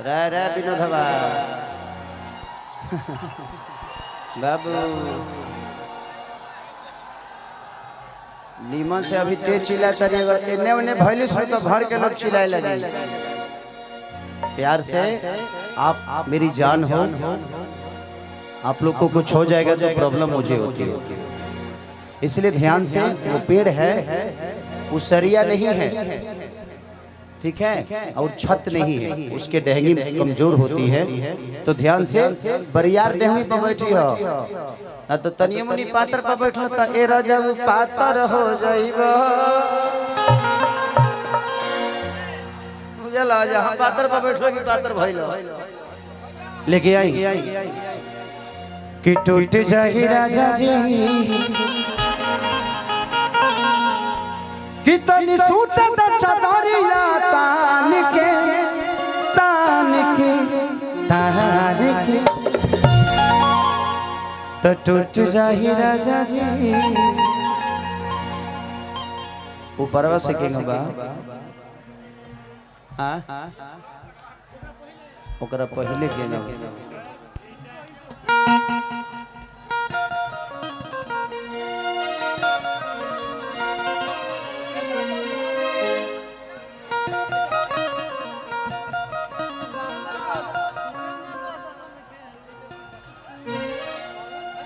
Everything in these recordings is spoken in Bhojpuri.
रे विनोद बाबू नीमन से अभी तेज चिल्ला तरी इन्ने उन्ने भैलू से तो घर के लोग चिल्लाए लगे। प्यार से आप मेरी जान हो, आप लोग को कुछ हो जाएगा तो प्रॉब्लम मुझे होती है, इसलिए ध्यान से। वो पेड़ है, वो सरिया नहीं है, ठीक है, और छत नहीं है, उसके डहंगी कमजोर होती है, तो ध्यान से। बरियार डहंगी पर बैठी हो ना तो तनिए मुनी पातर पर बैठल त ए राजा पातर हो जाइबा। मुझे ला जा पातर पर बैठो कि पातर भइलो लेके आई कि टूट जाही राजा जी कि तनी सूते त चदरिया तान के तो टूट जाही राजा जी। ऊपरवा से केंगे बा हां ओकरा पहले केंगे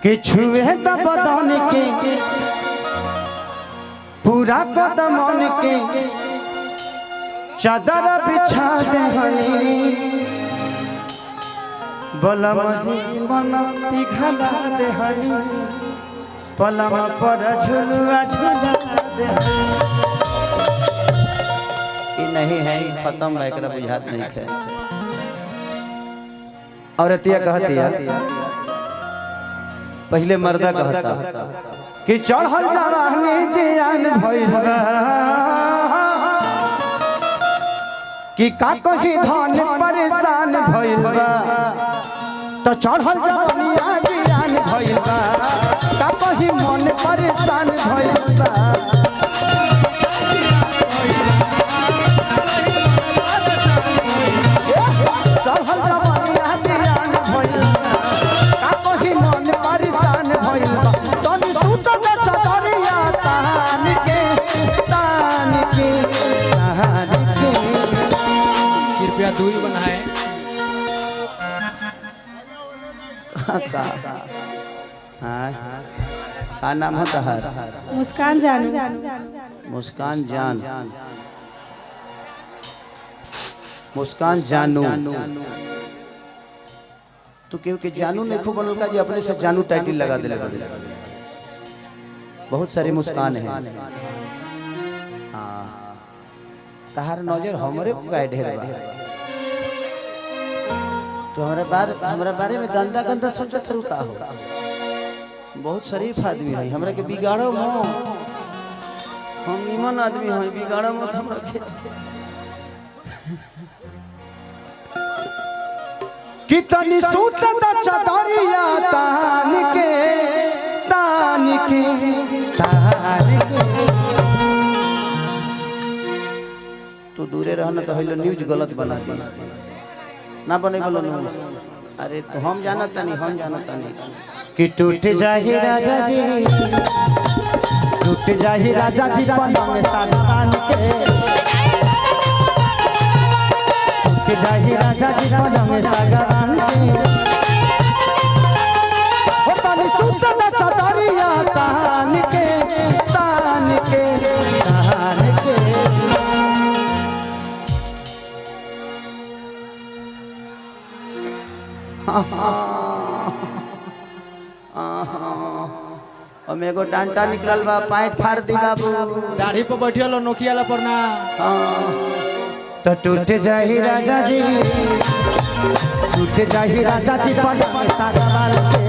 कि छुए त बदन के पूरा कदमन के चादर बिछा दे हनी बलम जीवन पिघला दे हनी पलम पर झुलुआ झुला दे। ये नहीं है, खत्म है, एकरा बुझात नहीं है। औरतिया कहती है पहले मर्दा कहता कि चढ़ल जवानी जियान भइल बा कि का कही धन परेशान भइल बा, तो चढ़ल जवानी जियान भइल बा का कही मन परेशान भइल बा। चढ़ल जवानी जियान भइल बा का कही मन परेशान भइल बा। तनी सूत में चदरिया तान के कृपया दूरी बनाए। का नाम है तहार? मुस्कान जानू। मुस्कान जान, मुस्कान जानू। तो क्यों के जानू नहीं खूब बनल का जी अपने से जानू टाइटल लगा दे लगा। बहुत सारी मुस्कान है। हाँ तहार नजर हमरे गाय ढेर बा, तो हमारे बारे में गंदा गंदा सोचत रहू का हो। बहुत शरीफ आदमी है, हमरा के बिगाड़ो मो, हम निमन आदमी है, बिगाड़ो मत हमरा के। कितनी सूत द चदरिया तान के तू दूरे रहना तो हेलो न्यूज गलत बना दी ना बने बोलो न। अरे तो हम जानता नहीं कि टूट जाही राजा जी, टूट जाही राजा जी पलंग में सागवान के, टूट जाही राजा जी पलंग में सागवान के। ओ तनी सूत में चदरिया तान के हम एगो डांटा निकलल बा, पैंट फाड़ दी बाबू। दाढ़ी पर बैठियो नोकिया ला पर ना। तो टूट जाही राजा जी, टूट जाही राजा जी पलंग में सागवान के,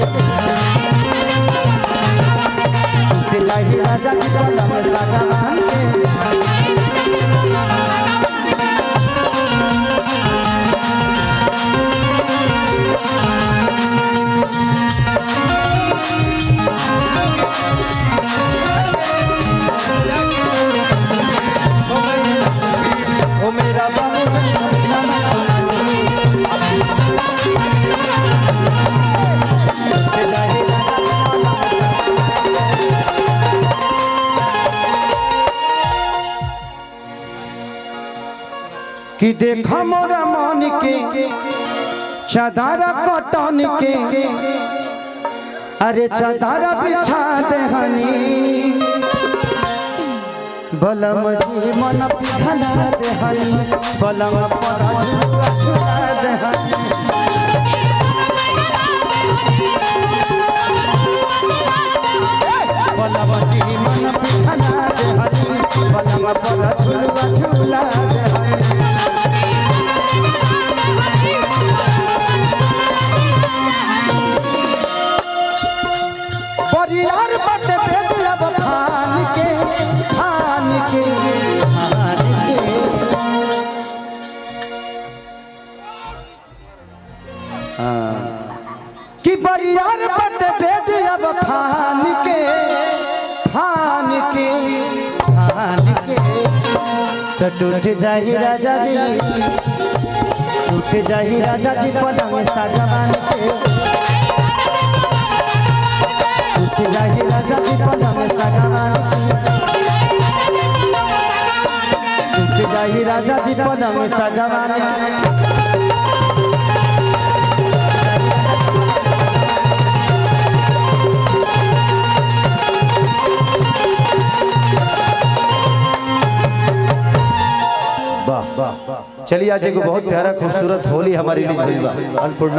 टूट जाही राजा जी पलंग में सागवान के। हो गई कि देखा मोरा मन के चादर कटन के अरे चादर बिछा देहनी बलम जी मन पिघला देहनी बलम पर झुला देहनी बलम जी मन पिघला देहनी बलम पर झुला देहनी परियार बट बेदिया बखान के खान के कि परियार बट बेदिया बखान के खान के तो टूट जाही राजा जी टूट जाही राजा जी पलंग साजवान के टूट जाही राजा जी पलंग साजवान टूट जाही राजा जी पलंग साजवान वाह वाह। चलिए आज एक बहुत प्यारा खूबसूरत होली हमारी लिए हुई बा। अन्नपूर्णा